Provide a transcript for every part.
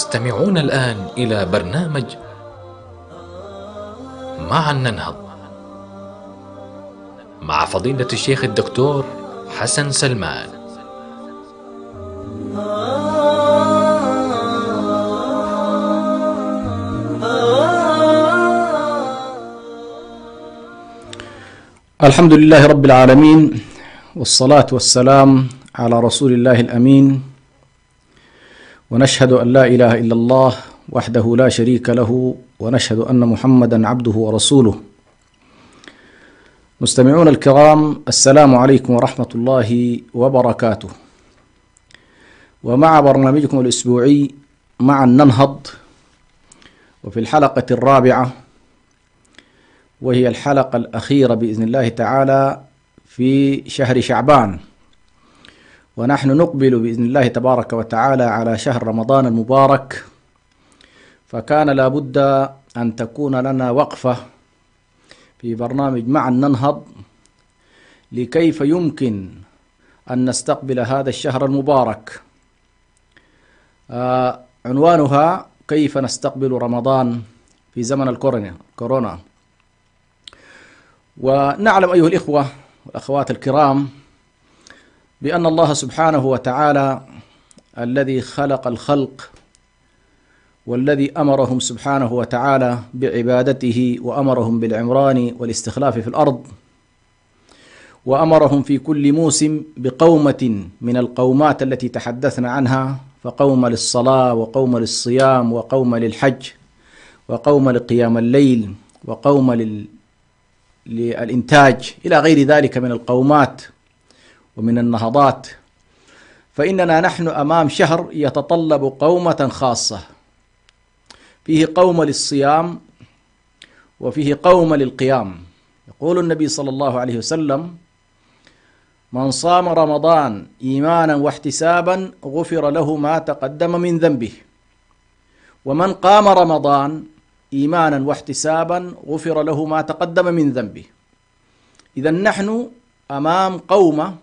تستمعون الآن إلى برنامج معا ننهض مع فضيلة الشيخ الدكتور حسن سلمان. الحمد لله رب العالمين، والصلاة والسلام على رسول الله الأمين، ونشهد أن لا إله إلا الله وحده لا شريك له، ونشهد أن محمدا عبده ورسوله. مستمعون الكرام، السلام عليكم ورحمة الله وبركاته، ومع برنامجكم الأسبوعي معا ننهض، وفي الحلقة الرابعة، وهي الحلقة الأخيرة بإذن الله تعالى في شهر شعبان، ونحن نقبل بإذن الله تبارك وتعالى على شهر رمضان المبارك، فكان لابد أن تكون لنا وقفة في برنامج معا ننهض لكيف يمكن أن نستقبل هذا الشهر المبارك. عنوانها كيف نستقبل رمضان في زمن الكورونا. ونعلم أيها الإخوة والأخوات الكرام بأن الله سبحانه وتعالى الذي خلق الخلق، والذي أمرهم سبحانه وتعالى بعبادته، وأمرهم بالعمران والاستخلاف في الأرض، وأمرهم في كل موسم بقومة من القومات التي تحدثنا عنها، فقوم للصلاة، وقوم للصيام، وقوم للحج، وقوم لقيام الليل، وقوم للإنتاج، إلى غير ذلك من القومات ومن النهضات. فإننا نحن أمام شهر يتطلب قومة خاصة، فيه قوم للصيام، وفيه قوم للقيام. يقول النبي صلى الله عليه وسلم: من صام رمضان إيمانا واحتسابا غفر له ما تقدم من ذنبه، ومن قام رمضان إيمانا واحتسابا غفر له ما تقدم من ذنبه. إذا نحن أمام قومة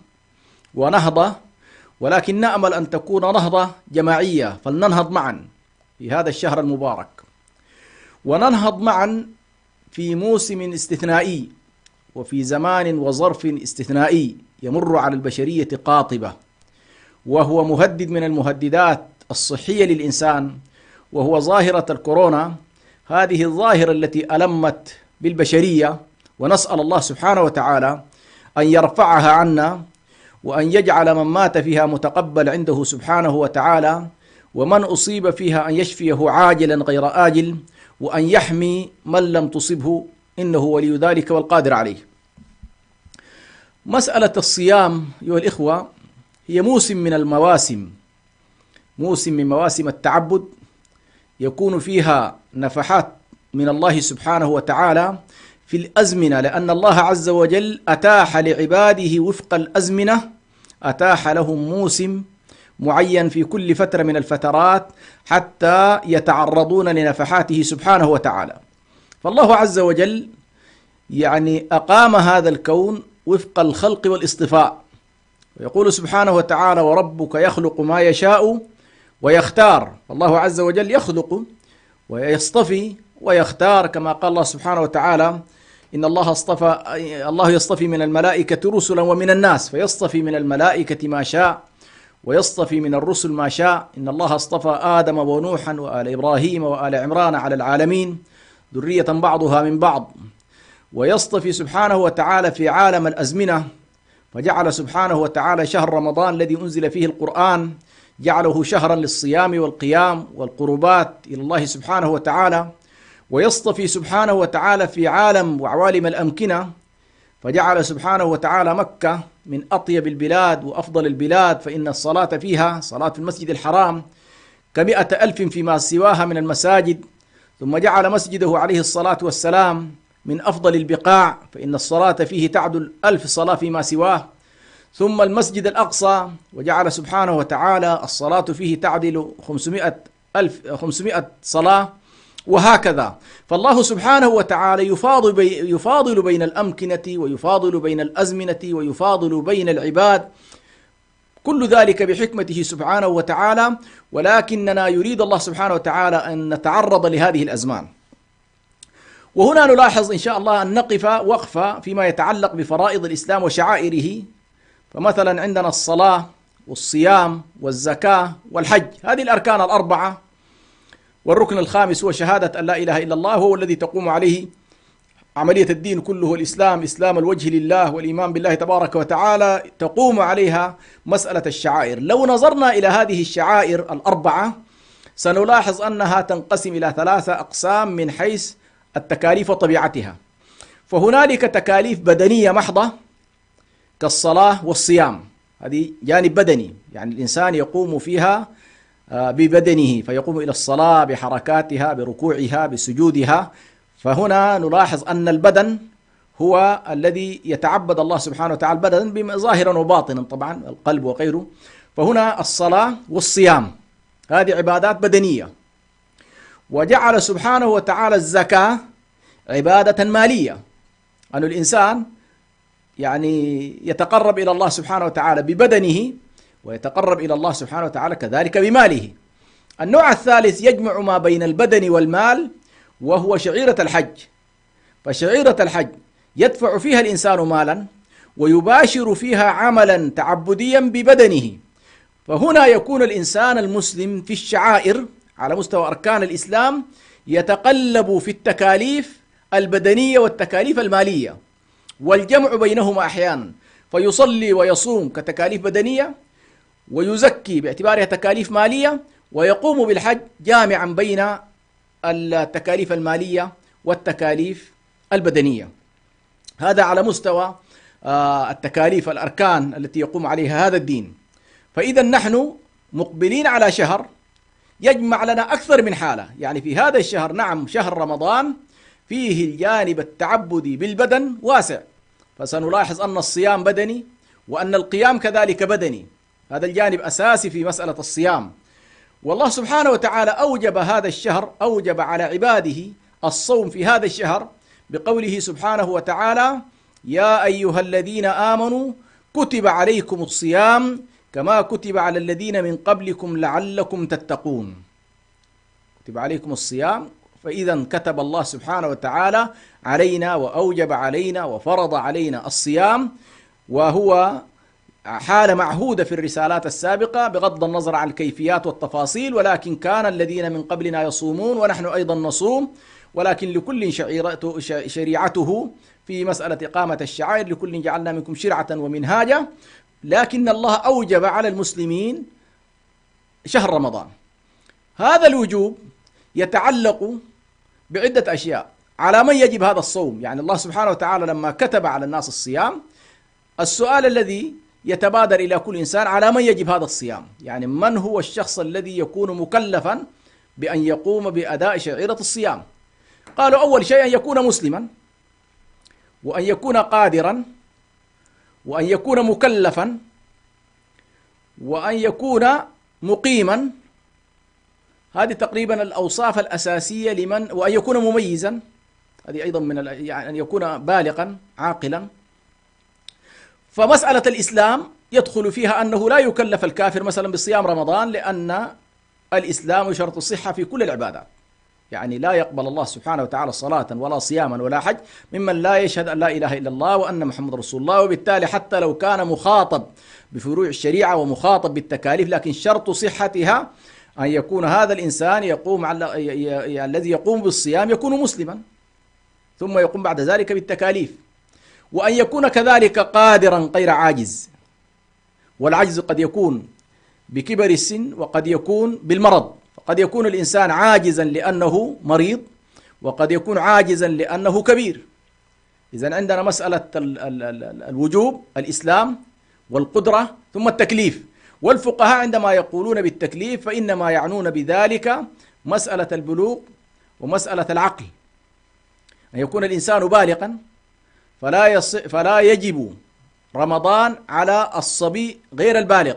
ونهضة، ولكن نأمل أن تكون نهضة جماعية، فلننهض معا في هذا الشهر المبارك، وننهض معا في موسم استثنائي، وفي زمان وظرف استثنائي يمر على البشرية قاطبة، وهو مهدد من المهددات الصحية للإنسان، وهو ظاهرة الكورونا. هذه الظاهرة التي ألمت بالبشرية، ونسأل الله سبحانه وتعالى أن يرفعها عنا، وأن يجعل من مات فيها متقبل عنده سبحانه وتعالى، ومن أصيب فيها أن يشفيه عاجلا غير آجل، وأن يحمي من لم تصبه، إنه ولي ذلك والقادر عليه. مسألة الصيام أيها الإخوة هي موسم من المواسم، موسم من مواسم التعبد، يكون فيها نفحات من الله سبحانه وتعالى في الأزمنة، لأن الله عز وجل أتاح لعباده وفق الأزمنة، أتاح لهم موسم معين في كل فترة من الفترات حتى يتعرضون لنفحاته سبحانه وتعالى. فالله عز وجل أقام هذا الكون وفق الخلق والاصطفاء، ويقول سبحانه وتعالى: وربك يخلق ما يشاء ويختار. فالله عز وجل يخلق ويصطفي ويختار، كما قال الله سبحانه وتعالى: إن الله يصطفي من الملائكة رسلا ومن الناس، فيصطفي من الملائكة ما شاء، ويصطفي من الرسل ما شاء. إن الله اصطفى آدم ونوحا وآل إبراهيم وآل عمران على العالمين ذرية بعضها من بعض. ويصطفي سبحانه وتعالى في عالم الأزمنة، فجعل سبحانه وتعالى شهر رمضان الذي أنزل فيه القرآن، جعله شهرا للصيام والقيام والقربات إلى الله سبحانه وتعالى. ويصطفي سبحانه وتعالى في عالم وعوالم الأمكنة، فجعل سبحانه وتعالى مكة من أطيب البلاد وأفضل البلاد، فإن الصلاة فيها صلاة المسجد الحرام 100,000 فيما سواها من المساجد. ثم جعل مسجده عليه الصلاة والسلام من أفضل البقاع، فإن الصلاة فيه تعدل 1000 صلاة فيما سواه. ثم المسجد الأقصى، وجعل سبحانه وتعالى الصلاة فيه تعدل 500 صلاة، وهكذا. فالله سبحانه وتعالى يفاضل بين الأمكنة، ويفاضل بين الأزمنة، ويفاضل بين العباد كل ذلك بحكمته سبحانه وتعالى، ولكننا يريد الله سبحانه وتعالى أن نتعرض لهذه الأزمان. وهنا نلاحظ إن شاء الله أن نقف وقفة فيما يتعلق بفرائض الإسلام وشعائره. فمثلا عندنا الصلاة والصيام والزكاة والحج، هذه الأركان الأربعة، والركن الخامس هو شهادة أن لا إله إلا الله، هو الذي تقوم عليه عملية الدين كله، الإسلام إسلام الوجه لله والإيمان بالله تبارك وتعالى، تقوم عليها مسألة الشعائر. لو نظرنا إلى هذه الشعائر الأربعة سنلاحظ أنها تنقسم إلى 3 أقسام من حيث التكاليف وطبيعتها. فهنالك تكاليف بدنية محضة كالصلاة والصيام، هذه جانب بدني، يعني الإنسان يقوم فيها ببدنه، فيقوم إلى الصلاة بحركاتها بركوعها بسجودها. فهنا نلاحظ أن البدن هو الذي يتعبد الله سبحانه وتعالى، البدن ظاهرا وباطنا طبعا، القلب وغيره. فهنا الصلاة والصيام هذه عبادات بدنية. وجعل سبحانه وتعالى الزكاة عبادة مالية، أن الإنسان يعني يتقرب إلى الله سبحانه وتعالى ببدنه، ويتقرب إلى الله سبحانه وتعالى كذلك بماله. النوع الثالث يجمع ما بين البدن والمال، وهو شعيرة الحج. فشعيرة الحج يدفع فيها الإنسان مالا ويباشر فيها عملا تعبديا ببدنه. فهنا يكون الإنسان المسلم في الشعائر على مستوى أركان الإسلام يتقلب في التكاليف البدنية والتكاليف المالية، والجمع بينهما أحيانا، فيصلي ويصوم كتكاليف بدنية، ويزكي باعتبارها تكاليف مالية، ويقوم بالحج جامعا بين التكاليف المالية والتكاليف البدنية. هذا على مستوى التكاليف الأركان التي يقوم عليها هذا الدين. فإذا نحن مقبلين على شهر يجمع لنا أكثر من حالة. يعني في هذا الشهر، نعم شهر رمضان، فيه الجانب التعبدي بالبدن واسع، فسنلاحظ أن الصيام بدني، وأن القيام كذلك بدني، هذا الجانب أساسي في مسألة الصيام. والله سبحانه وتعالى أوجب هذا الشهر، أوجب على عباده الصوم في هذا الشهر بقوله سبحانه وتعالى: يا أيها الذين آمنوا كتب عليكم الصيام كما كتب على الذين من قبلكم لعلكم تتقون. كتب عليكم الصيام، فإذا كتب الله سبحانه وتعالى علينا وأوجب علينا وفرض علينا الصيام، وهو حالة معهودة في الرسالات السابقة بغض النظر عن الكيفيات والتفاصيل، ولكن كان الذين من قبلنا يصومون ونحن أيضا نصوم، ولكن لكل شريعته في مسألة إقامة الشعائر، لكل جعلنا منكم شرعة ومنهاجا. لكن الله أوجب على المسلمين شهر رمضان. هذا الوجوب يتعلق بعدة أشياء. على من يجب هذا الصوم؟ يعني الله سبحانه وتعالى لما كتب على الناس الصيام، السؤال الذي يتبادر إلى كل إنسان: على من يجب هذا الصيام؟ يعني من هو الشخص الذي يكون مكلفا بأن يقوم بأداء شعيرة الصيام؟ قالوا أول شيء أن يكون مسلما، وأن يكون قادرا، وأن يكون مكلفا، وأن يكون مقيما. هذه تقريبا الأوصاف الأساسية لمن، وأن يكون مميزا، هذه أيضا من يعني أن يكون بالغا عاقلا. فمسألة الإسلام يدخل فيها أنه لا يكلف الكافر مثلا بصيام رمضان، لأن الإسلام يشرط الصحة في كل العبادات. يعني لا يقبل الله سبحانه وتعالى صلاة ولا صياما ولا حج ممن لا يشهد أن لا إله إلا الله وأن محمد رسول الله. وبالتالي حتى لو كان مخاطب بفروع الشريعة ومخاطب بالتكاليف، لكن شرط صحتها أن يكون هذا الإنسان يقوم الذي يقوم بالصيام يكون مسلما، ثم يقوم بعد ذلك بالتكاليف، وأن يكون كذلك قادرا غير عاجز. والعجز قد يكون بكبر السن وقد يكون بالمرض، قد يكون الإنسان عاجزا لأنه مريض، وقد يكون عاجزا لأنه كبير. إذن عندنا مسألة الوجوب، الإسلام، والقدرة، ثم التكليف. والفقهاء عندما يقولون بالتكليف فإنما يعنون بذلك مسألة البلوغ ومسألة العقل، أن يكون الإنسان بالغا، فلا يجب رمضان على الصبي غير البالغ،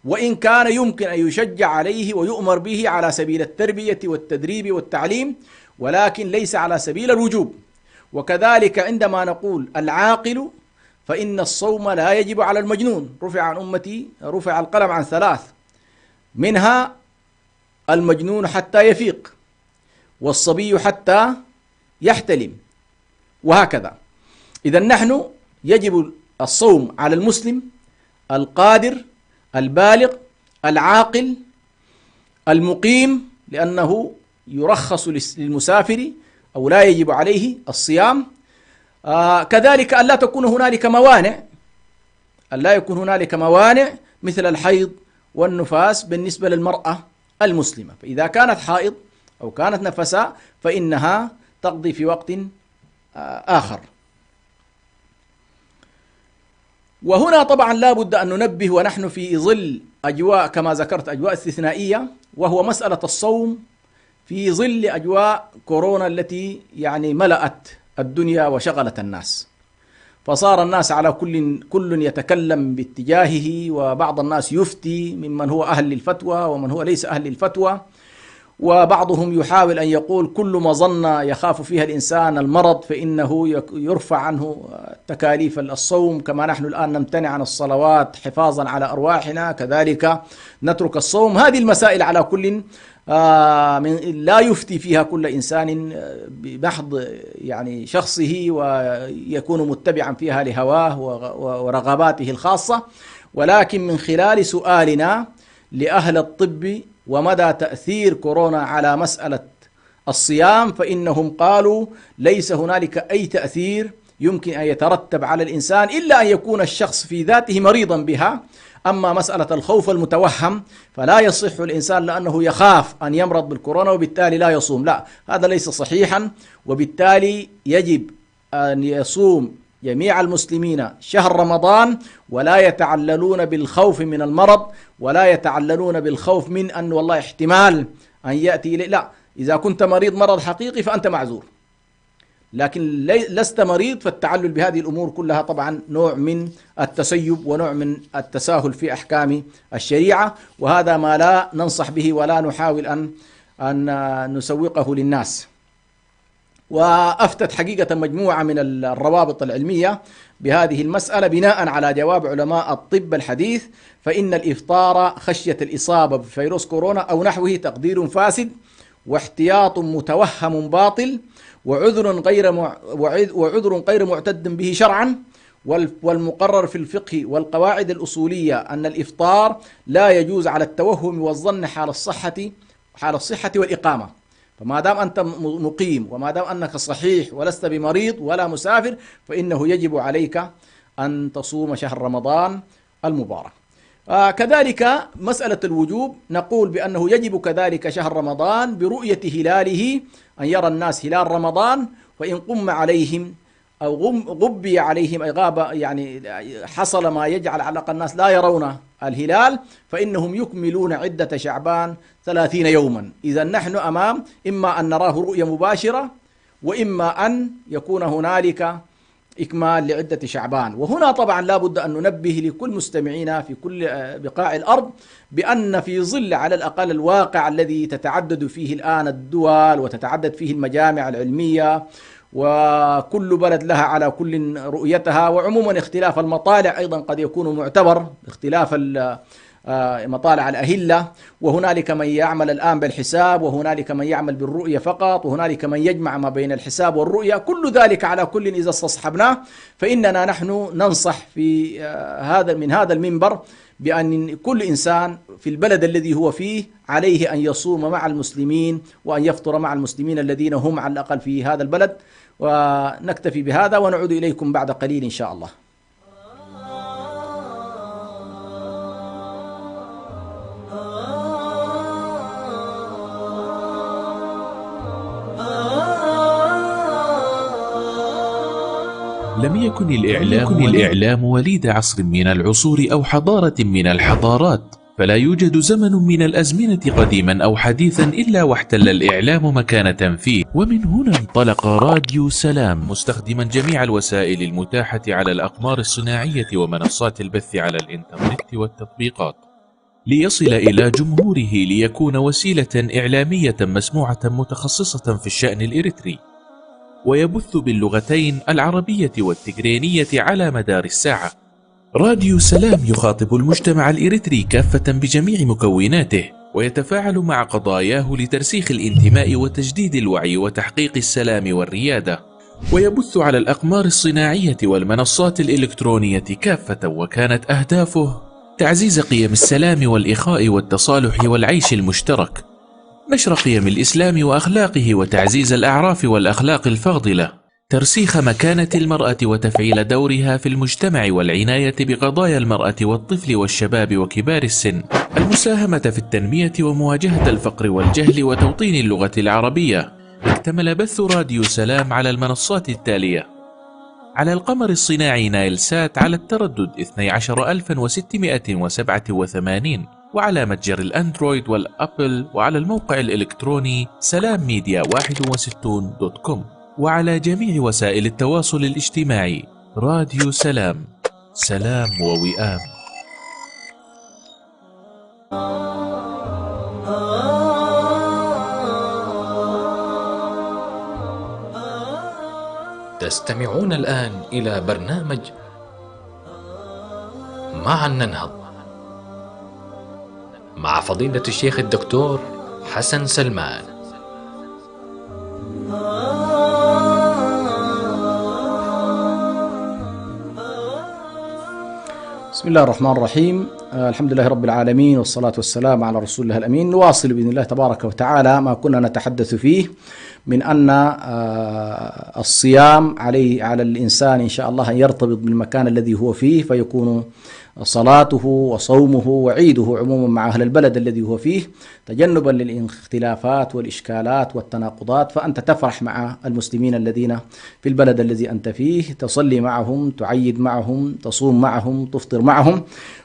وإن كان يمكن أن يشجع عليه ويؤمر به على سبيل التربية والتدريب والتعليم، ولكن ليس على سبيل الوجوب. وكذلك عندما نقول العاقل، فإن الصوم لا يجب على المجنون. رفع القلم عن 3، منها المجنون حتى يفيق، والصبي حتى يحتلم، وهكذا. إذا نحن يجب الصوم على المسلم القادر البالغ العاقل المقيم، لأنه يرخص للمسافر أو لا يجب عليه الصيام. كذلك أن لا تكون هنالك موانع، مثل الحيض والنفاس بالنسبة للمرأة المسلمة. فإذا كانت حائض أو كانت نفساء فإنها تقضي في وقت آخر. وهنا طبعا لا بد أن ننبه، ونحن في ظل أجواء كما ذكرت أجواء استثنائية، وهو مسألة الصوم في ظل أجواء كورونا التي يعني ملأت الدنيا وشغلت الناس، فصار الناس على كل يتكلم باتجاهه، وبعض الناس يفتي ممن هو أهل للفتوى ومن هو ليس أهل للفتوى، وبعضهم يحاول أن يقول كل ما ظن يخاف فيها الإنسان المرض فإنه يرفع عنه تكاليف الصوم، كما نحن الآن نمتنع عن الصلوات حفاظا على أرواحنا كذلك نترك الصوم. هذه المسائل على كل لا يفتي فيها كل إنسان بمحض يعني شخصه ويكون متبعا فيها لهواه ورغباته الخاصة، ولكن من خلال سؤالنا لأهل الطب ومدى تأثير كورونا على مسألة الصيام، فإنهم قالوا ليس هنالك أي تأثير يمكن أن يترتب على الإنسان إلا أن يكون الشخص في ذاته مريضا بها. أما مسألة الخوف المتوهم فلا يصح الإنسان لأنه يخاف أن يمرض بالكورونا وبالتالي لا يصوم، لا، هذا ليس صحيحا. وبالتالي يجب أن يصوم جميع المسلمين شهر رمضان، ولا يتعللون بالخوف من المرض، ولا يتعللون بالخوف من أن والله احتمال أن يأتي إليه، لا، إذا كنت مريض مرض حقيقي فأنت معذور، لكن لست مريض، فالتعلل بهذه الأمور كلها طبعا نوع من التسيب ونوع من التساهل في أحكام الشريعة، وهذا ما لا ننصح به ولا نحاول أن نسوقه للناس. وأفتت حقيقة مجموعة من الروابط العلمية بهذه المسألة بناء على جواب علماء الطب الحديث، فإن الإفطار خشية الإصابة بفيروس كورونا أو نحوه تقدير فاسد واحتياط متوهم باطل وعذر غير معتد به شرعا. والمقرر في الفقه والقواعد الأصولية أن الإفطار لا يجوز على التوهم والظن حال الصحة والإقامة. فما دام أنت مقيم وما دام أنك صحيح ولست بمريض ولا مسافر فإنه يجب عليك أن تصوم شهر رمضان المبارك. كذلك مسألة الوجوب نقول بأنه يجب كذلك شهر رمضان برؤية هلاله، أن يرى الناس هلال رمضان، وإن قم عليهم أو غبي عليهم أي غاب يعني حصل ما يجعل على الأقل الناس لا يرون الهلال فإنهم يكملون عدة شعبان 30 يوما. إذا نحن أمام إما أن نراه رؤية مباشرة وإما أن يكون هنالك إكمال لعدة شعبان. وهنا طبعا لا بد أن ننبه لكل مستمعينا في كل بقاع الأرض بأن في ظل على الأقل الواقع الذي تتعدد فيه الآن الدول وتتعدد فيه المجامع العلمية وكل بلد لها على كل رؤيتها، وعموما اختلاف المطالع أيضا قد يكون معتبر، اختلاف مطالع الأهلة، وهنالك من يعمل الآن بالحساب وهنالك من يعمل بالرؤية فقط وهنالك من يجمع ما بين الحساب والرؤية. كل ذلك على كل إذا استصحبناه فإننا نحن ننصح في من هذا المنبر بأن كل إنسان في البلد الذي هو فيه عليه أن يصوم مع المسلمين وأن يفطر مع المسلمين الذين هم على الأقل في هذا البلد. ونكتفي بهذا ونعود إليكم بعد قليل إن شاء الله. لم يكن الإعلام وليد عصر من العصور أو حضارة من الحضارات، فلا يوجد زمن من الأزمنة قديما أو حديثا إلا واحتل الإعلام مكانة فيه. ومن هنا انطلق راديو سلام مستخدما جميع الوسائل المتاحة على الأقمار الصناعية ومنصات البث على الإنترنت والتطبيقات ليصل إلى جمهوره، ليكون وسيلة إعلامية مسموعة متخصصة في الشأن الإريتري. ويبث باللغتين العربية والتجرينية على مدار الساعة. راديو سلام يخاطب المجتمع الإريتري كافة بجميع مكوناته، ويتفاعل مع قضاياه لترسيخ الانتماء وتجديد الوعي وتحقيق السلام والريادة، ويبث على الأقمار الصناعية والمنصات الإلكترونية كافة، وكانت أهدافه تعزيز قيم السلام والإخاء والتصالح والعيش المشترك، نشر قيم الإسلام وأخلاقه وتعزيز الأعراف والأخلاق الفاضلة، ترسيخ مكانة المرأة وتفعيل دورها في المجتمع والعناية بقضايا المرأة والطفل والشباب وكبار السن، المساهمة في التنمية ومواجهة الفقر والجهل وتوطين اللغة العربية. اكتمل بث راديو سلام على المنصات التالية: على القمر الصناعي نايل سات على التردد 12687، وعلى متجر الأندرويد والأبل، وعلى الموقع الإلكتروني سلامميديا61.com، وعلى جميع وسائل التواصل الاجتماعي. راديو سلام، سلام ووئام. تستمعون الآن إلى برنامج معا ننهض مع فضيلة الشيخ الدكتور حسن سلمان. بسم الله الرحمن الرحيم. الحمد لله رب العالمين، والصلاة والسلام على رسول الله الأمين. نواصل بإذن الله تبارك وتعالى ما كنا نتحدث فيه من أن الصيام على الإنسان إن شاء الله أن يرتبط بالمكان الذي هو فيه، فيكون صلاته وصومه وعيده عموما مع أهل البلد الذي هو فيه، تجنبا للاختلافات والإشكالات والتناقضات. فأنت تفرح مع المسلمين الذين في البلد الذي أنت فيه، تصلي معهم، تعيد معهم، تصوم معهم، تفطر معهم.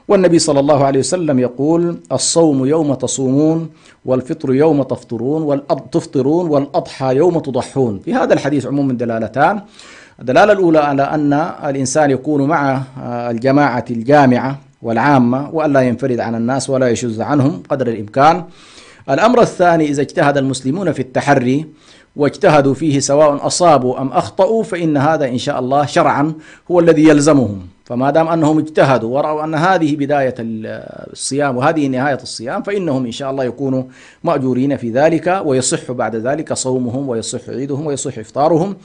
والنبي صلى الله عليه وسلم يقول: الصوم يوم تصومون، والفطر يوم تفطرون، والأضحى يوم تضحون. في هذا الحديث عموما دلالتان: الدلالة الأولى على أن الإنسان يكون مع الجماعة الجامعة والعامة، وألا ينفرد عن الناس ولا يشذ عنهم قدر الإمكان. الأمر الثاني: إذا اجتهد المسلمون في التحري واجتهدوا فيه سواء أصابوا أم أخطأوا، فإن هذا إن شاء الله شرعا هو الذي يلزمهم. فما دام أنهم اجتهدوا ورأوا أن هذه بداية الصيام وهذه نهاية الصيام، فإنهم إن شاء الله يكونوا مأجورين في ذلك، ويصح بعد ذلك صومهم، ويصح عيدهم، ويصح إفطارهم.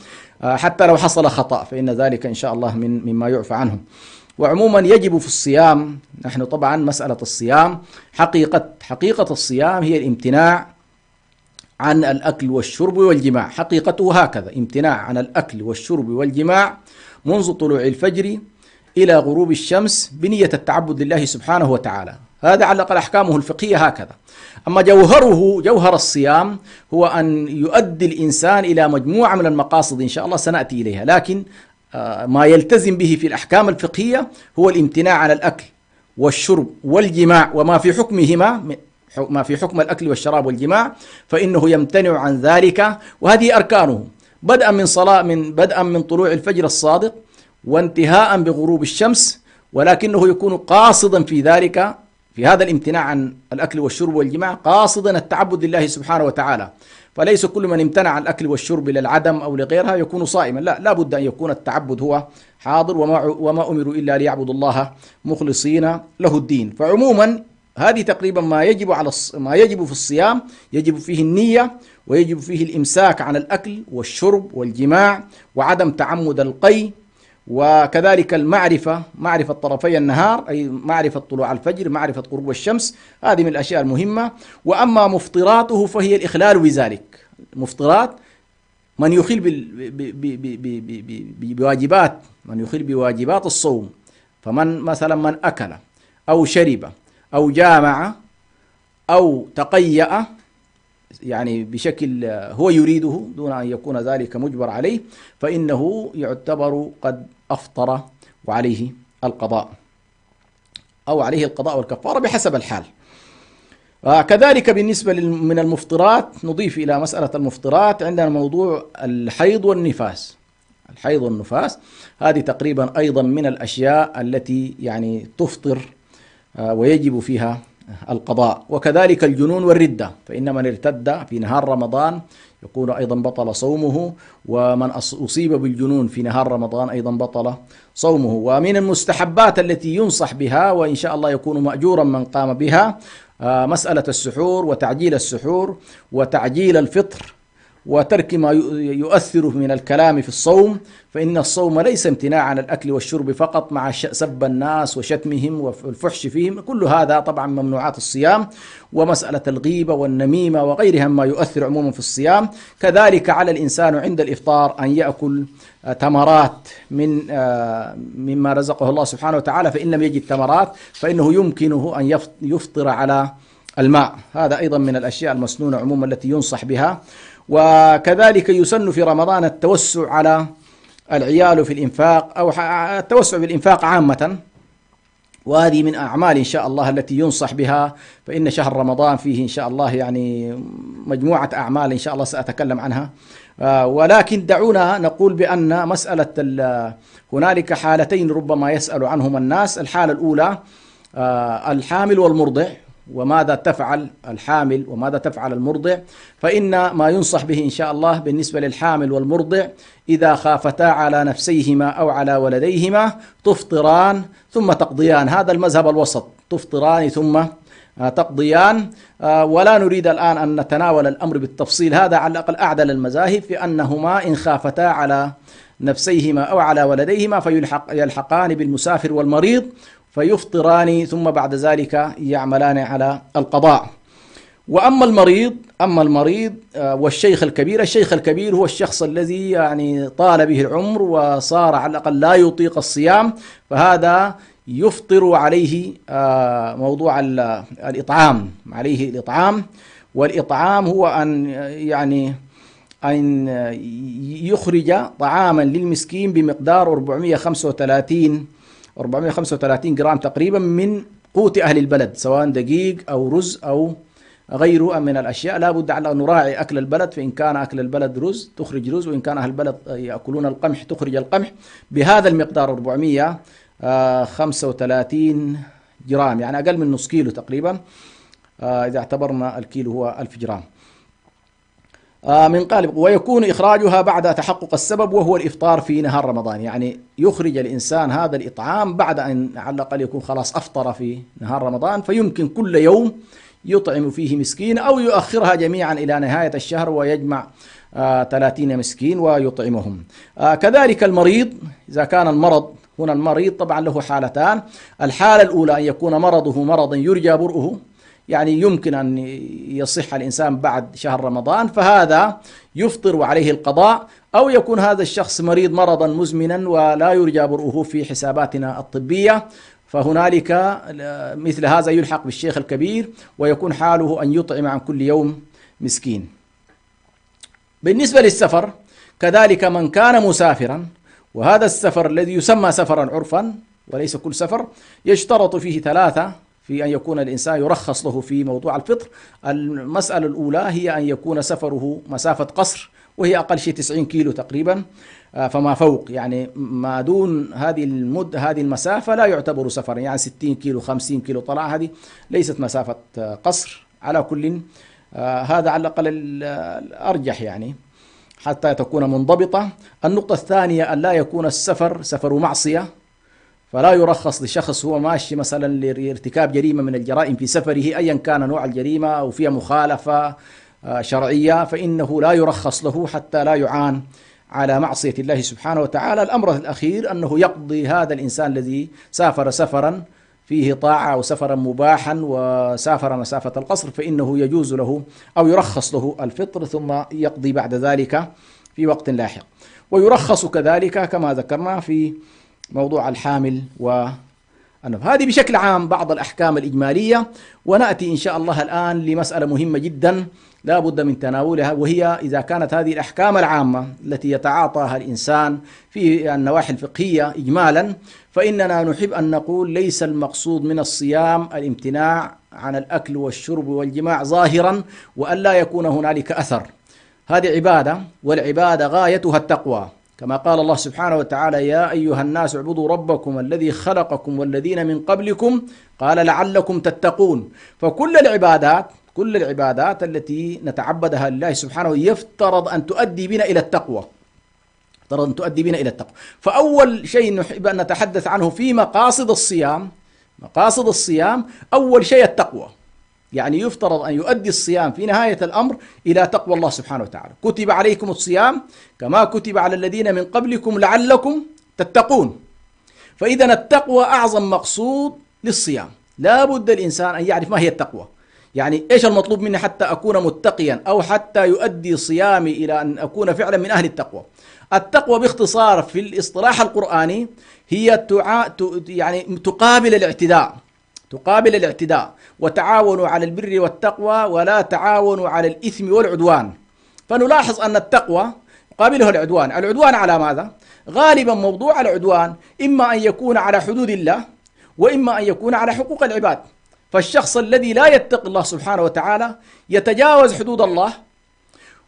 حتى لو حصل خطأ فإن ذلك إن شاء الله مما يعفى عنهم. وعموما يجب في الصيام، نحن طبعا مسألة الصيام حقيقة الصيام هي الامتناع عن الأكل والشرب والجماع. حقيقته هكذا: امتناع عن الأكل والشرب والجماع منذ طلوع الفجر إلى غروب الشمس بنية التعبد لله سبحانه وتعالى. هذا على الأقل أحكامه الفقهية هكذا. أما جوهر الصيام هو أن يؤدي الإنسان إلى مجموعة من المقاصد إن شاء الله سنأتي إليها، لكن ما يلتزم به في الأحكام الفقهية هو الامتناع عن الأكل والشرب والجماع، وما في حكمهما، ما في حكم الأكل والشراب والجماع فإنه يمتنع عن ذلك. وهذه أركانه، بدءا من طلوع الفجر الصادق وانتهاء بغروب الشمس، ولكنه يكون قاصدا في ذلك، في هذا الامتناع عن الأكل والشرب والجماع، قاصدا التعبد لله سبحانه وتعالى. فليس كل من امتنع عن الأكل والشرب للعدم أو لغيرها يكون صائما، لا بد أن يكون التعبد هو حاضر. وما أمروا إلا ليعبدوا الله مخلصين له الدين. فعموما هذه تقريبا ما يجب في الصيام. يجب فيه النية، ويجب فيه الإمساك عن الأكل والشرب والجماع، وعدم تعمد القي، وكذلك معرفة طرفي النهار، أي معرفة طلوع الفجر، معرفة غروب الشمس. هذه من الأشياء المهمة. وأما مفطراته فهي الإخلال بذلك. مفطرات من يخل بواجبات الصوم. فمن مثلا من أكل أو شرب أو جامع أو تقيأ، يعني بشكل هو يريده دون أن يكون ذلك مجبر عليه، فإنه يعتبر قد أفطر وعليه القضاء، أو عليه القضاء والكفارة بحسب الحال. كذلك بالنسبة من المفطرات، نضيف إلى مسألة المفطرات عندنا موضوع الحيض والنفاس. الحيض والنفاس هذه تقريبا أيضا من الأشياء التي يعني تفطر ويجب فيها القضاء. وكذلك الجنون والردة، فإن من ارتد في نهار رمضان يكون أيضا بطل صومه، ومن أصيب بالجنون في نهار رمضان أيضا بطل صومه. ومن المستحبات التي ينصح بها وإن شاء الله يكون مأجورا من قام بها مسألة السحور وتعجيل السحور وتعجيل الفطر وترك ما يؤثر من الكلام في الصوم، فإن الصوم ليس امتناع عن الأكل والشرب فقط مع سب الناس وشتمهم والفحش فيهم، كل هذا طبعا ممنوعات الصيام، ومسألة الغيبة والنميمة وغيرها ما يؤثر عموما في الصيام. كذلك على الإنسان عند الإفطار أن يأكل تمرات مما رزقه الله سبحانه وتعالى، فإن لم يجد تمرات فإنه يمكنه أن يفطر على الماء، هذا أيضا من الأشياء المسنونة عموما التي ينصح بها. وكذلك يسن في رمضان التوسع على العيال في الإنفاق أو التوسع بالإنفاق عامة، وهذه من أعمال إن شاء الله التي ينصح بها، فإن شهر رمضان فيه إن شاء الله يعني مجموعة أعمال إن شاء الله سأتكلم عنها. ولكن دعونا نقول بأن مسألة هنالك حالتين ربما يسأل عنهما الناس. الحالة الأولى الحامل والمرضع، وماذا تفعل الحامل وماذا تفعل المرضع؟ فإن ما ينصح به إن شاء الله بالنسبة للحامل والمرضع إذا خافتا على نفسيهما أو على ولديهما تفطران ثم تقضيان، هذا المذهب الوسط، تفطران ثم تقضيان. ولا نريد الآن أن نتناول الأمر بالتفصيل، هذا على الأقل أعدل المذاهب في أنهما إن خافتا على نفسيهما أو على ولديهما فيلحقان بالمسافر والمريض فيفطران ثم بعد ذلك يعملان على القضاء. وأما المريض والشيخ الكبير، الشيخ الكبير هو الشخص الذي يعني طال به العمر وصار على الأقل لا يطيق الصيام، فهذا يفطر عليه موضوع الإطعام، عليه الإطعام. والإطعام هو أن يخرج طعاما للمسكين بمقدار 435 جرام تقريبا من قوت أهل البلد، سواء دقيق أو رز أو غيره من الأشياء. لا بد أن نراعي أكل البلد، فإن كان أكل البلد رز تخرج رز، وإن كان أهل البلد يأكلون القمح تخرج القمح بهذا المقدار 435 جرام، يعني أقل من نص كيلو تقريبا إذا اعتبرنا الكيلو هو 1000 جرام من قالب. ويكون إخراجها بعد تحقق السبب وهو الإفطار في نهار رمضان، يعني يخرج الإنسان هذا الإطعام بعد أن على الأقل يكون خلاص أفطر في نهار رمضان، فيمكن كل يوم يطعم فيه مسكين أو يؤخرها جميعا إلى نهاية الشهر ويجمع 30 مسكين ويطعمهم. كذلك المريض إذا كان المرض، هنا المريض طبعا له حالتان. الحالة الأولى أن يكون مرضه مرضا يرجى برؤه، يعني يمكن أن يصح الإنسان بعد شهر رمضان، فهذا يفطر وعليه القضاء. أو يكون هذا الشخص مريض مرضا مزمنا ولا يرجى برؤه في حساباتنا الطبية، فهنالك مثل هذا يلحق بالشيخ الكبير ويكون حاله أن يطعم عن كل يوم مسكين. بالنسبة للسفر كذلك من كان مسافرا، وهذا السفر الذي يسمى سفرا عرفا وليس كل سفر، يشترط فيه 3 في أن يكون الإنسان يرخص له في موضوع الفطر. المسألة الأولى هي أن يكون سفره مسافة قصر، وهي أقل شيء 90 كيلو تقريبا فما فوق، يعني ما دون هذه هذه المسافة لا يعتبر سفرا، يعني 60 كيلو 50 كيلو طلع، هذه ليست مسافة قصر. على كل هذا على الأقل الأرجح يعني حتى تكون منضبطة. النقطة الثانية أن لا يكون السفر سفر معصية، فلا يرخص لشخص هو ماشي مثلا لارتكاب جريمة من الجرائم في سفره أيا كان نوع الجريمة أو فيها مخالفة شرعية، فإنه لا يرخص له حتى لا يعان على معصية الله سبحانه وتعالى. الأمر الأخير أنه يقضي هذا الإنسان الذي سافر سفرا فيه طاعة أو سفرا مباحا وسافر مسافة القصر، فإنه يجوز له أو يرخص له الفطر ثم يقضي بعد ذلك في وقت لاحق. ويرخص كذلك كما ذكرنا في موضوع الحامل والنفس. هذه بشكل عام بعض الأحكام الإجمالية، ونأتي إن شاء الله الآن لمسألة مهمة جدا لا بد من تناولها، وهي إذا كانت هذه الأحكام العامة التي يتعاطاها الإنسان في النواحي الفقهية إجمالا، فإننا نحب أن نقول ليس المقصود من الصيام الامتناع عن الأكل والشرب والجماع ظاهرا وأن لا يكون هنالك أثر. هذه عبادة، والعبادة غايتها التقوى، كما قال الله سبحانه وتعالى: يا أيها الناس اعبدوا ربكم الذي خلقكم والذين من قبلكم قال لعلكم تتقون. فكل العبادات كل العبادات التي نتعبدها لله سبحانه يفترض أن تؤدي بنا إلى التقوى، يفترض أن تؤدي بنا إلى التقوى. فأول شيء نحب أن نتحدث عنه في مقاصد الصيام، مقاصد الصيام أول شيء التقوى. يعني يفترض أن يؤدي الصيام في نهاية الأمر إلى تقوى الله سبحانه وتعالى. كتب عليكم الصيام كما كتب على الذين من قبلكم لعلكم تتقون. فإذا التقوى أعظم مقصود للصيام. لا بد الإنسان أن يعرف ما هي التقوى، يعني إيش المطلوب مني حتى أكون متقيا أو حتى يؤدي صيامي إلى أن أكون فعلا من أهل التقوى. التقوى باختصار في الاصطلاح القرآني هي يعني تقابل الاعتداء، تقابل الاعتداء. وتعاونوا على البر والتقوى ولا تعاونوا على الإثم والعدوان. فنلاحظ أن التقوى يقابله العدوان. العدوان على ماذا؟ غالبا موضوع العدوان إما أن يكون على حدود الله وإما أن يكون على حقوق العباد. فالشخص الذي لا يتقي الله سبحانه وتعالى يتجاوز حدود الله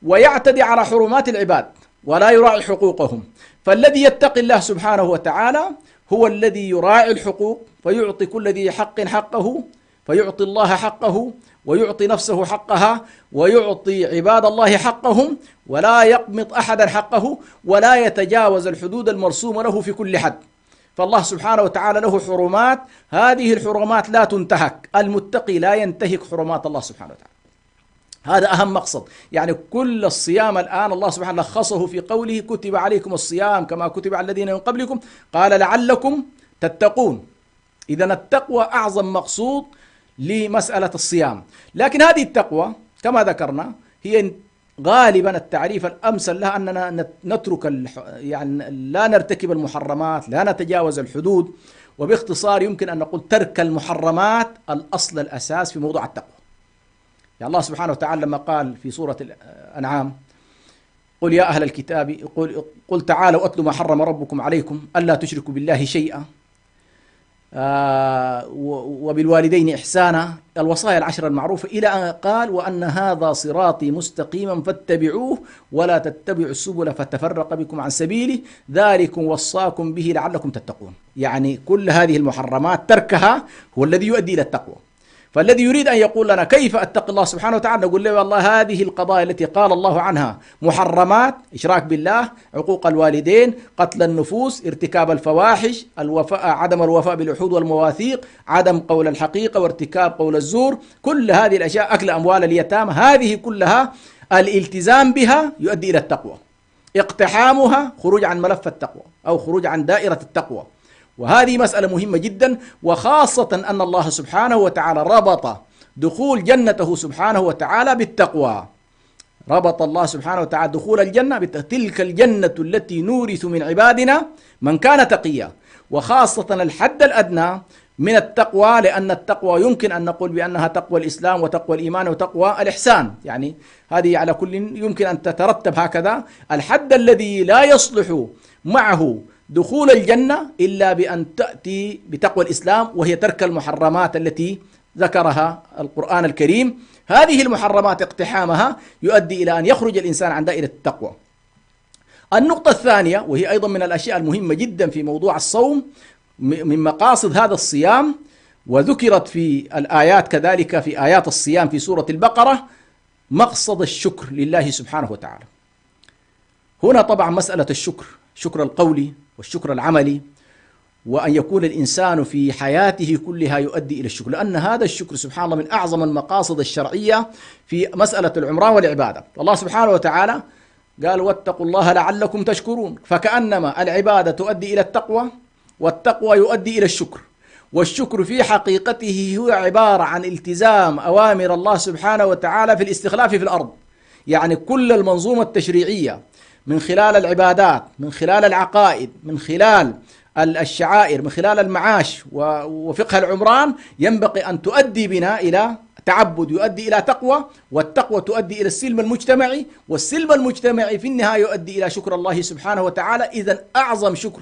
ويعتدي على حرمات العباد ولا يراعي حقوقهم. فالذي يتقي الله سبحانه وتعالى هو الذي يراعي الحقوق فيعطي كل ذي حق حقه، فيعطي الله حقه ويعطي نفسه حقها ويعطي عباد الله حقهم، ولا يقمط أحدا حقه ولا يتجاوز الحدود المرسومة له في كل حد. فالله سبحانه وتعالى له حرمات، هذه الحرمات لا تنتهك. المتقي لا ينتهك حرمات الله سبحانه وتعالى. هذا أهم مقصد. يعني كل الصيام الآن الله سبحانه لخصه في قوله كتب عليكم الصيام كما كتب على الذين من قبلكم قال لعلكم تتقون. إذن التقوى أعظم مقصود لمسألة الصيام. لكن هذه التقوى كما ذكرنا هي غالبا التعريف الأمثل لها أننا نترك يعني لا نرتكب المحرمات، لا نتجاوز الحدود. وباختصار يمكن أن نقول ترك المحرمات الأصل الأساس في موضوع التقوى. يعني الله سبحانه وتعالى لما قال في سورة الأنعام قل يا أهل الكتاب قل تعالوا أتلوا ما حرم ربكم عليكم ألا تشركوا بالله شيئا وبالوالدين إحسانا، الوصايا العشر المعروفة، إلى أن قال وأن هذا صراطي مستقيما فاتبعوه ولا تتبعوا السبل فتفرق بكم عن سبيله ذلكم وصاكم به لعلكم تتقون. يعني كل هذه المحرمات تركها هو الذي يؤدي إلى التقوى. فالذي يريد أن يقول لنا كيف أتقي الله سبحانه وتعالى نقول له والله هذه القضايا التي قال الله عنها محرمات: إشراك بالله، عقوق الوالدين، قتل النفوس، ارتكاب الفواحش، الوفاء، عدم الوفاء بالعهود والمواثيق، عدم قول الحقيقة وارتكاب قول الزور، كل هذه الأشياء، أكل أموال اليتامى، هذه كلها الالتزام بها يؤدي إلى التقوى. اقتحامها خروج عن ملف التقوى أو خروج عن دائرة التقوى. وهذه مسألة مهمة جدا، وخاصة أن الله سبحانه وتعالى ربط دخول جنته سبحانه وتعالى بالتقوى. ربط الله سبحانه وتعالى دخول الجنة تلك الجنة التي نورث من عبادنا من كان تقيا، وخاصة الحد الأدنى من التقوى، لأن التقوى يمكن أن نقول بأنها تقوى الإسلام وتقوى الإيمان وتقوى الإحسان. يعني هذه على كل يمكن أن تترتب هكذا. الحد الذي لا يصلح معه دخول الجنة إلا بأن تأتي بتقوى الإسلام، وهي ترك المحرمات التي ذكرها القرآن الكريم. هذه المحرمات اقتحامها يؤدي إلى أن يخرج الإنسان عن دائرة التقوى. النقطة الثانية، وهي أيضا من الأشياء المهمة جدا في موضوع الصوم، من مقاصد هذا الصيام، وذكرت في الآيات كذلك في آيات الصيام في سورة البقرة، مقصد الشكر لله سبحانه وتعالى. هنا طبعا مسألة الشكر، شكر القولي والشكر العملي، وأن يكون الإنسان في حياته كلها يؤدي إلى الشكر، لأن هذا الشكر سبحان الله من أعظم المقاصد الشرعية في مسألة العمران والعبادة. الله سبحانه وتعالى قال واتقوا الله لعلكم تشكرون، فكأنما العبادة تؤدي إلى التقوى والتقوى يؤدي إلى الشكر. والشكر في حقيقته هو عبارة عن التزام أوامر الله سبحانه وتعالى في الاستخلاف في الأرض. يعني كل المنظومة التشريعية من خلال العبادات، من خلال العقائد، من خلال الشعائر، من خلال المعاش وفقه العمران، ينبغي أن تؤدي بنا إلى تعبد يؤدي إلى تقوى، والتقوى تؤدي إلى السلم المجتمعي، والسلم المجتمعي في النهاية يؤدي إلى شكر الله سبحانه وتعالى. إذن أعظم شكر،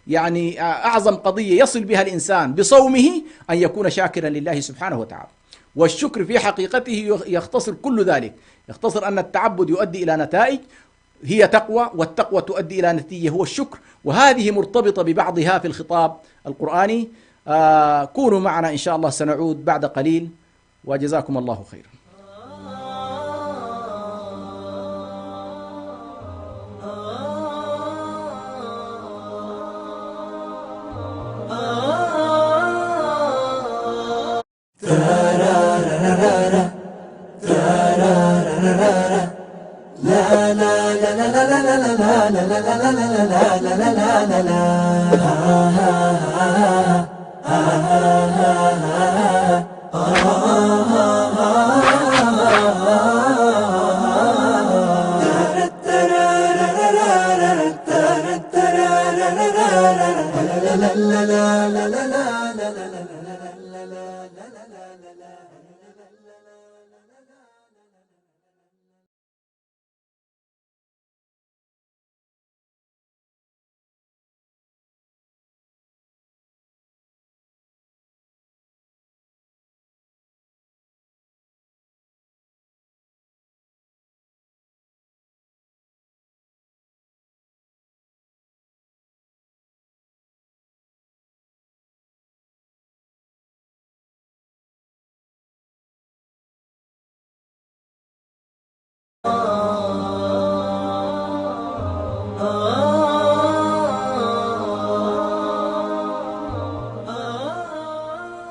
يعني أعظم قضية يصل بها الإنسان بصومه أن يكون شاكرا لله سبحانه وتعالى. والشكر في حقيقته يختصر كل ذلك، يختصر أن التعبد يؤدي إلى نتائج هي تقوى، والتقوى تؤدي إلى نتيجة هو الشكر، وهذه مرتبطة ببعضها في الخطاب القرآني. كونوا معنا إن شاء الله، سنعود بعد قليل، وجزاكم الله خيرا.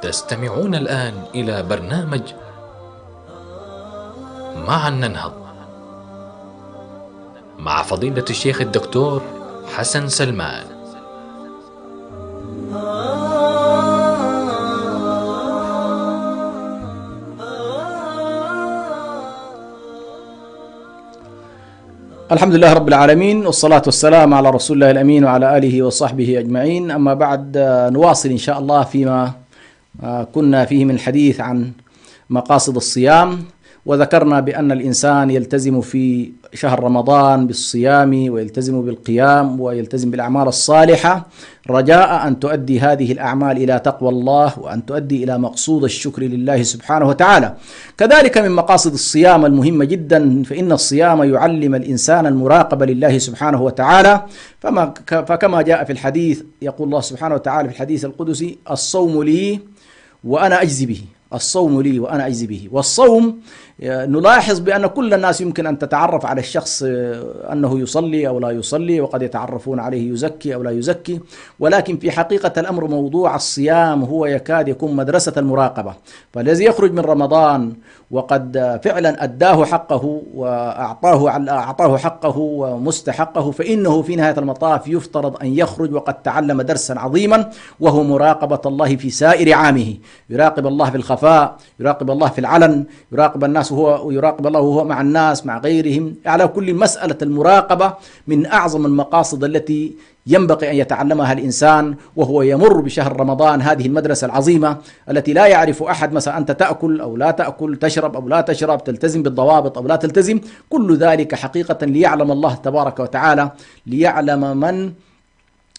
تستمعون الآن إلى برنامج معا ننهض مع فضيلة الشيخ الدكتور حسن سلمان. الحمد لله رب العالمين، والصلاة والسلام على رسول الله الأمين وعلى آله وصحبه أجمعين. أما بعد، نواصل إن شاء الله فيما كنا فيه من الحديث عن مقاصد الصيام، وذكرنا بأن الإنسان يلتزم في شهر رمضان بالصيام ويلتزم بالقيام ويلتزم بالأعمال الصالحة رجاء أن تؤدي هذه الأعمال إلى تقوى الله وأن تؤدي إلى مقصود الشكر لله سبحانه وتعالى. كذلك من مقاصد الصيام المهمة جدا، فإن الصيام يعلم الإنسان المراقبة لله سبحانه وتعالى، فكما جاء في الحديث يقول الله سبحانه وتعالى في الحديث القدسي: الصوم لي وأنا أجزي به. الصوم لي وأنا أجزي به. والصوم نلاحظ بأن كل الناس يمكن أن تتعرف على الشخص أنه يصلي أو لا يصلي، وقد يتعرفون عليه يزكي أو لا يزكي، ولكن في حقيقة الأمر موضوع الصيام هو يكاد يكون مدرسة المراقبة. فالذي يخرج من رمضان وقد فعلا أداه حقه وأعطاه حقه ومستحقه، فإنه في نهاية المطاف يفترض أن يخرج وقد تعلم درسا عظيما، وهو مراقبة الله في سائر عامه. يراقب الله في الخفاء، يراقب الله في العلن، يراقب الناس ويراقب الله وهو مع الناس مع غيرهم. على كل مسألة المراقبة من أعظم المقاصد التي ينبغي أن يتعلمها الإنسان وهو يمر بشهر رمضان، هذه المدرسة العظيمة التي لا يعرف أحد مثلا أنت تأكل أو لا تأكل، تشرب أو لا تشرب، تلتزم بالضوابط أو لا تلتزم. كل ذلك حقيقة ليعلم الله تبارك وتعالى، ليعلم من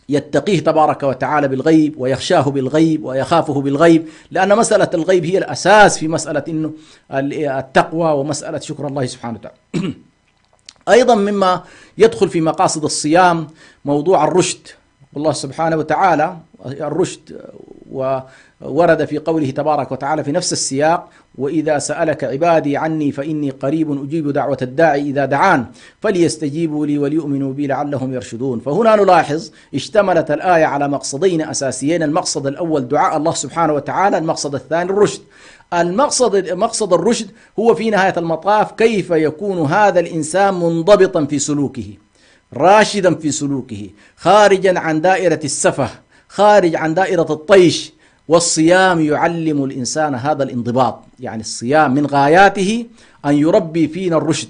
يتقيه تبارك وتعالى بالغيب ويخشاه بالغيب ويخافه بالغيب، لأن مسألة الغيب هي الأساس في مسألة إنه التقوى ومسألة شكر الله سبحانه وتعالى. أيضا مما يدخل في مقاصد الصيام موضوع الرشد. الله سبحانه وتعالى الرشد وورد في قوله تبارك وتعالى في نفس السياق: وإذا سألك عبادي عني فإني قريب أجيب دعوة الداعي إذا دعان فليستجيبوا لي وليؤمنوا بي لعلهم يرشدون. فهنا نلاحظ اشتملت الآية على مقصدين أساسيين: المقصد الأول دعاء الله سبحانه وتعالى، المقصد الثاني الرشد. مقصد الرشد هو في نهاية المطاف كيف يكون هذا الإنسان منضبطا في سلوكه، راشدا في سلوكه، خارجا عن دائرة السفه، خارج عن دائرة الطيش. والصيام يعلم الإنسان هذا الانضباط، يعني الصيام من غاياته أن يربي فينا الرشد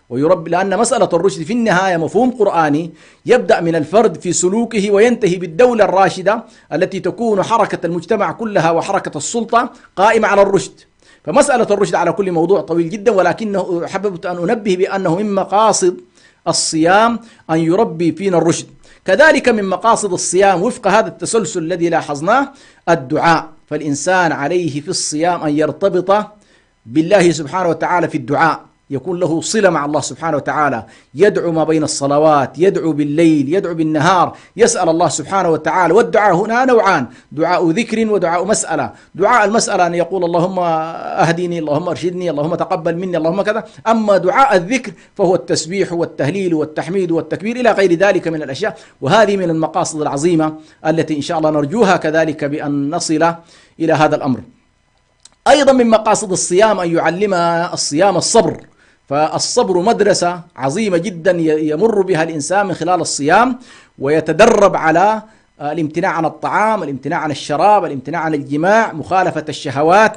ويربي، لأن مسألة الرشد في النهاية مفهوم قرآني يبدأ من الفرد في سلوكه وينتهي بالدولة الراشدة التي تكون حركة المجتمع كلها وحركة السلطة قائمة على الرشد. فمسألة الرشد على كل موضوع طويل جدا، ولكنه حببت أن أنبه بأنه من مقاصد الصيام أن يربي فينا الرشد. كذلك من مقاصد الصيام وفق هذا التسلسل الذي لاحظناه الدعاء. فالإنسان عليه في الصيام أن يرتبط بالله سبحانه وتعالى في الدعاء، يكون له صلة مع الله سبحانه وتعالى، يدعو ما بين الصلوات، يدعو بالليل، يدعو بالنهار، يسأل الله سبحانه وتعالى. والدعاء هنا نوعان: دعاء ذكر ودعاء مسألة. دعاء المسألة أن يقول اللهم أهدني، اللهم أرشدني، اللهم تقبل مني، اللهم كذا. أما دعاء الذكر فهو التسبيح والتهليل والتحميد والتكبير إلى غير ذلك من الأشياء. وهذه من المقاصد العظيمة التي إن شاء الله نرجوها كذلك بأن نصل إلى هذا الأمر. أيضا من مقاصد الصيام أن يعلمنا الصيام الصبر. فالصبر مدرسة عظيمة جدا يمر بها الإنسان من خلال الصيام، ويتدرب على الامتناع عن الطعام، الامتناع عن الشراب، الامتناع عن الجماع، مخالفة الشهوات،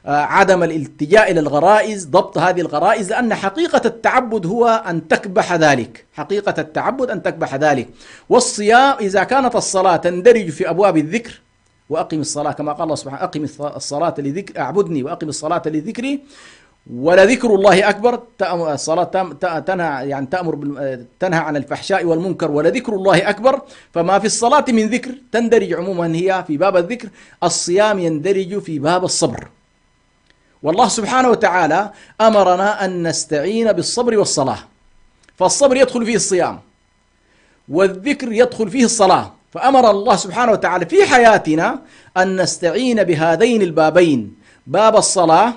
عدم الالتجاء إلى الغرائز، ضبط هذه الغرائز، لأن حقيقة التعبد هو أن تكبح ذلك، حقيقة التعبد أن تكبح ذلك. والصيام إذا كانت الصلاة تندرج في أبواب الذكر، وأقم الصلاة كما قال الله سبحانه أقم الصلاة لذكر أعبدني وأقم الصلاة لذكري ولذكر الله أكبر. الصلاة تنهى يعني تنهى عن الفحشاء والمنكر، ولذكر الله أكبر. فما في الصلاة من ذكر تندرج عموما هي في باب الذكر. الصيام يندرج في باب الصبر، والله سبحانه وتعالى أمرنا أن نستعين بالصبر والصلاة، فالصبر يدخل فيه الصيام، والذكر يدخل فيه الصلاة. فأمر الله سبحانه وتعالى في حياتنا أن نستعين بهذين البابين، باب الصلاة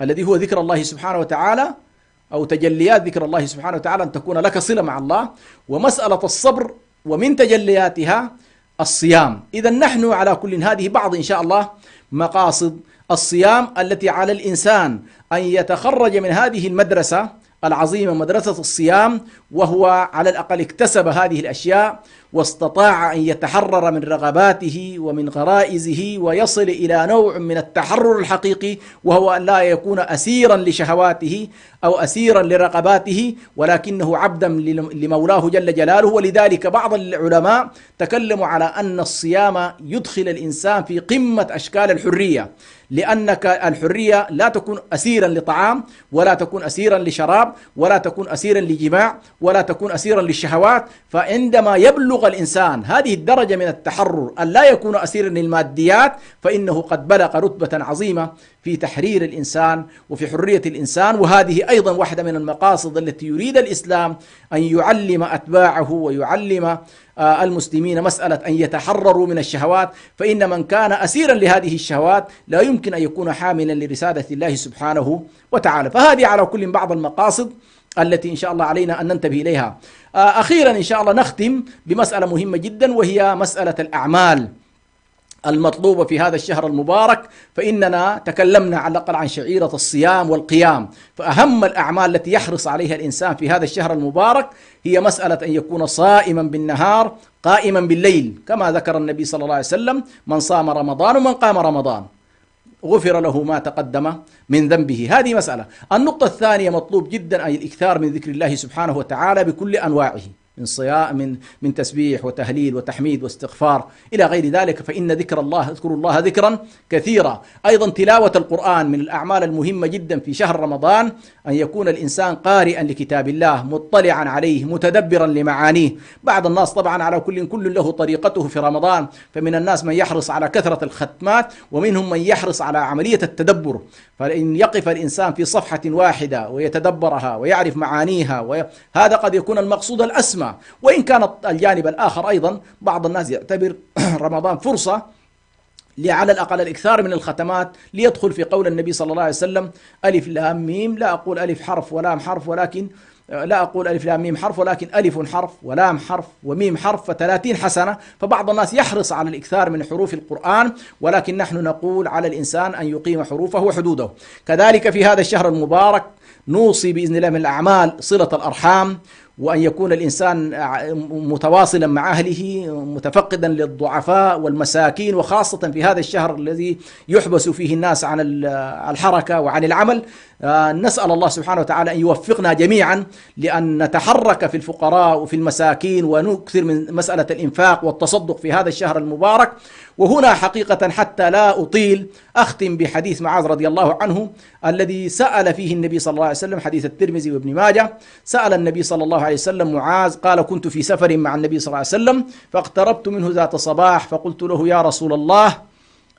الذي هو ذكر الله سبحانه وتعالى أو تجليات ذكر الله سبحانه وتعالى، أن تكون لك صلة مع الله، ومسألة الصبر ومن تجلياتها الصيام. إذا نحن على كل هذه بعض إن شاء الله مقاصد الصيام التي على الإنسان أن يتخرج من هذه المدرسة العظيمة، مدرسة الصيام، وهو على الأقل اكتسب هذه الأشياء واستطاع أن يتحرر من رغباته ومن غرائزه ويصل إلى نوع من التحرر الحقيقي، وهو أن لا يكون أسيرا لشهواته أو أسيرا لرغباته، ولكنه عبدا لمولاه جل جلاله. ولذلك بعض العلماء تكلموا على أن الصيام يدخل الإنسان في قمة أشكال الحرية، لأنك الحرية لا تكون أسيرا لطعام، ولا تكون أسيرا لشراب، ولا تكون أسيرا لجماع، ولا تكون أسيرا للشهوات. فعندما يبلغ الإنسان هذه الدرجة من التحرر أن لا يكون أسيرا للماديات، فإنه قد بلغ رتبة عظيمة في تحرير الإنسان وفي حرية الإنسان. وهذه أيضا واحدة من المقاصد التي يريد الإسلام أن يعلم أتباعه ويعلم المسلمين مسألة أن يتحرروا من الشهوات، فإن من كان أسيرا لهذه الشهوات لا يمكن أن يكون حاملا لرسالة الله سبحانه وتعالى. فهذه على كل بعض المقاصد التي إن شاء الله علينا أن ننتبه إليها. أخيرا إن شاء الله نختم بمسألة مهمة جدا، وهي مسألة الأعمال المطلوبة في هذا الشهر المبارك. فإننا تكلمنا على الأقل عن شعيرة الصيام والقيام، فأهم الأعمال التي يحرص عليها الإنسان في هذا الشهر المبارك هي مسألة أن يكون صائما بالنهار قائما بالليل، كما ذكر النبي صلى الله عليه وسلم: من صام رمضان ومن قام رمضان غفر له ما تقدم من ذنبه. هذه مسألة. النقطة الثانية مطلوب جدا أي الإكثار من ذكر الله سبحانه وتعالى بكل أنواعه، من صيام، من تسبيح وتهليل وتحميد واستغفار إلى غير ذلك. فإن ذكر الله، اذكروا الله ذكرا كثيرا. أيضا تلاوة القرآن من الأعمال المهمة جدا في شهر رمضان، أن يكون الإنسان قارئا لكتاب الله، مطلعا عليه، متدبرا لمعانيه. بعض الناس طبعا على كل له طريقته في رمضان، فمن الناس من يحرص على كثرة الختمات، ومنهم من يحرص على عملية التدبر. فإن يقف الإنسان في صفحة واحدة ويتدبرها ويعرف معانيها، هذا قد يكون المقصود الأسمى. وإن كان الجانب الآخر أيضا بعض الناس يعتبر رمضان فرصة على الأقل الإكثار من الختمات، ليدخل في قول النبي صلى الله عليه وسلم: ألف لام ميم، لا أقول ألف حرف ولام حرف، ولكن لا أقول ألف لام ميم حرف، ولكن ألف حرف ولام حرف وميم حرف، ف30 حسنة. فبعض الناس يحرص على الإكثار من حروف القرآن، ولكن نحن نقول على الإنسان أن يقيم حروفه وحدوده. كذلك في هذا الشهر المبارك نوصي بإذن الله من الأعمال صلة الأرحام، وأن يكون الإنسان متواصلا مع أهله، متفقدا للضعفاء والمساكين، وخاصة في هذا الشهر الذي يحبس فيه الناس عن الحركة وعن العمل. نسأل الله سبحانه وتعالى أن يوفقنا جميعا لأن نتحرك في الفقراء وفي المساكين، ونكثر من مسألة الإنفاق والتصدق في هذا الشهر المبارك. وهنا حقيقة حتى لا أطيل أختم بحديث معاذ رضي الله عنه الذي سأل فيه النبي صلى الله عليه وسلم، حديث الترمذي وابن ماجه. سأل النبي صلى الله عليه وسلم معاذ قال: كنت في سفر مع النبي صلى الله عليه وسلم، فاقتربت منه ذات صباح فقلت له: يا رسول الله،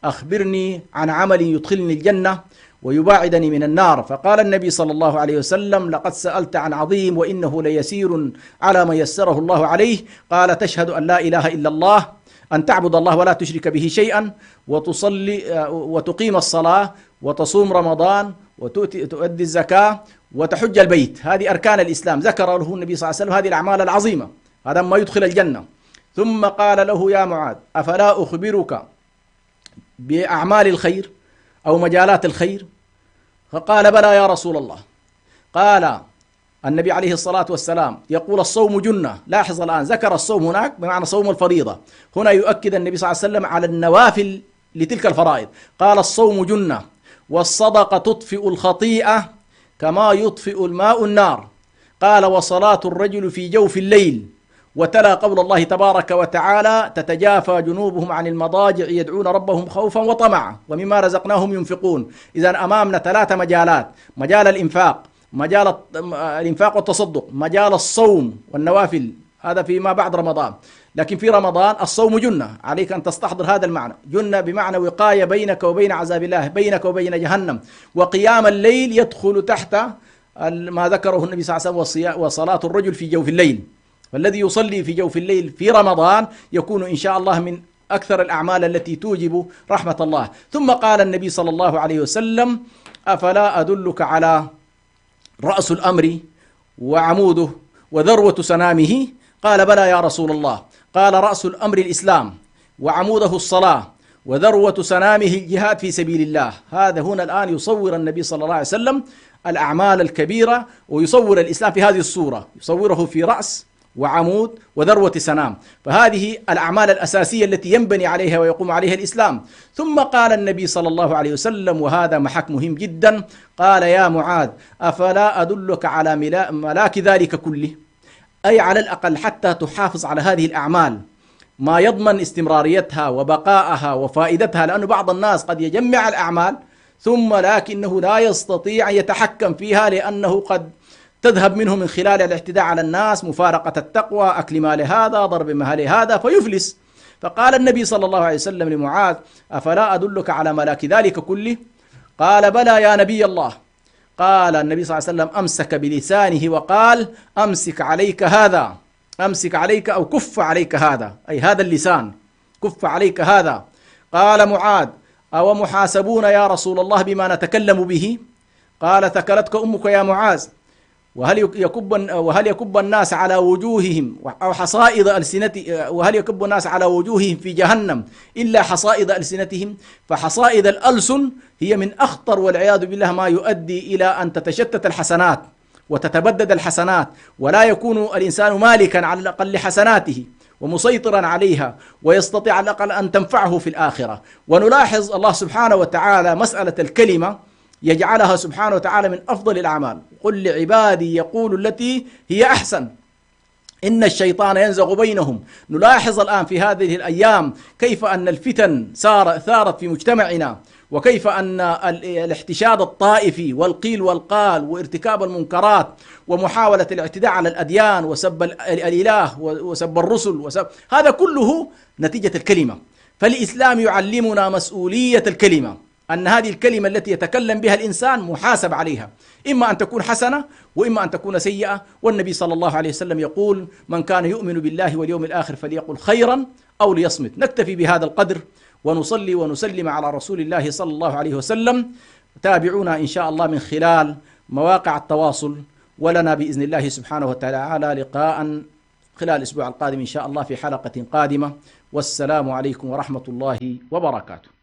أخبرني عن عمل يدخلني الجنة ويباعدني من النار. فقال النبي صلى الله عليه وسلم: لقد سألت عن عظيم، وإنه ليسير على ما يسره الله عليه. قال: تشهد أن لا إله إلا الله، أن تعبد الله ولا تشرك به شيئا، وتصلي وتقيم الصلاة، وتصوم رمضان، وتؤدي الزكاة، وتحج البيت. هذه أركان الإسلام. ذكر له النبي صلى الله عليه وسلم هذه الأعمال العظيمة، هذا ما يدخل الجنة. ثم قال له: يا معاذ، أفلا أخبرك بأعمال الخير أو مجالات الخير؟ فقال: بلى يا رسول الله. قال النبي عليه الصلاة والسلام يقول الصوم جنة. لاحظ الآن ذكر الصوم هناك بمعنى صوم الفريضة، هنا يؤكد النبي صلى الله عليه وسلم على النوافل لتلك الفرائض. قال الصوم جنة والصدقة تطفئ الخطيئة كما يطفئ الماء النار. قال وصلاة الرجل في جوف الليل. وتلا قول الله تبارك وتعالى تتجافى جنوبهم عن المضاجع يدعون ربهم خوفا وطمعا ومما رزقناهم ينفقون. إذا أمامنا 3 مجالات: مجال الإنفاق، مجال الإنفاق والتصدق، مجال الصوم والنوافل، هذا فيما بعد رمضان. لكن في رمضان الصوم جنة، عليك أن تستحضر هذا المعنى. جنة بمعنى وقاية بينك وبين عذاب الله، بينك وبين جهنم. وقيام الليل يدخل تحت ما ذكره النبي صلى الله عليه وسلم وصلاة الرجل في جوف الليل. فالذي يصلي في جوف الليل في رمضان يكون إن شاء الله من أكثر الأعمال التي توجب رحمة الله. ثم قال النبي صلى الله عليه وسلم أفلا أدلك على رأس الأمر وعموده وذروة سنامه؟ قال بلى يا رسول الله. قال رأس الأمر الإسلام، وعموده الصلاة، وذروة سنامه الجهاد في سبيل الله. هذا هنا الآن يصور النبي صلى الله عليه وسلم الأعمال الكبيرة، ويصور الإسلام في هذه الصورة، يصوره في رأس وعمود وذروة سنام. فهذه الأعمال الأساسية التي ينبني عليها ويقوم عليها الإسلام. ثم قال النبي صلى الله عليه وسلم، وهذا محك مهم جدا، قال يا معاذ أفلا أدلك على ملاك ذلك كله؟ أي على الأقل حتى تحافظ على هذه الأعمال ما يضمن استمراريتها وبقائها وفائدتها. لأن بعض الناس قد يجمع الأعمال ثم لكنه لا يستطيع أن يتحكم فيها، لأنه قد تذهب منه من خلال الاعتداء على الناس، مفارقة التقوى، أكل مال هذا، ضرب مال هذا، فيفلس. فقال النبي صلى الله عليه وسلم لمعاذ أفلا أدلك على ملاك ذلك كله؟ قال بلى يا نبي الله. قال النبي صلى الله عليه وسلم أمسك بلسانه وقال أمسك عليك هذا، أمسك عليك أو كف عليك هذا، أي هذا اللسان، كف عليك هذا. قال معاذ أو محاسبون يا رسول الله بما نتكلم به؟ قال ثكلتك أمك يا معاذ. وهل يكب الناس على وجوههم أو حصائد ألسنتهم، وهل يكب الناس على وجوههم في جهنم إلا حصائد ألسنتهم؟ فحصائد الألسن هي من أخطر والعياذ بالله ما يؤدي إلى أن تتشتت الحسنات وتتبدد الحسنات، ولا يكون الإنسان مالكا على الأقل لحسناته ومسيطرا عليها، ويستطيع على الأقل أن تنفعه في الآخرة. ونلاحظ الله سبحانه وتعالى مسألة الكلمة يجعلها سبحانه وتعالى من أفضل الأعمال. قل لعبادي يقول التي هي أحسن إن الشيطان ينزغ بينهم. نلاحظ الآن في هذه الأيام كيف أن الفتن ثارت في مجتمعنا، وكيف أن الاحتشاد الطائفي والقيل والقال وارتكاب المنكرات ومحاولة الاعتداء على الأديان وسب الإله وسب الرسل هذا كله نتيجة الكلمة. فالإسلام يعلمنا مسؤولية الكلمة، أن هذه الكلمة التي يتكلم بها الإنسان محاسب عليها، إما أن تكون حسنة وإما أن تكون سيئة. والنبي صلى الله عليه وسلم يقول من كان يؤمن بالله واليوم الآخر فليقل خيرا أو ليصمت. نكتفي بهذا القدر ونصلي ونسلم على رسول الله صلى الله عليه وسلم. تابعونا إن شاء الله من خلال مواقع التواصل، ولنا بإذن الله سبحانه وتعالى لقاء خلال الأسبوع القادم إن شاء الله في حلقة قادمة. والسلام عليكم ورحمة الله وبركاته.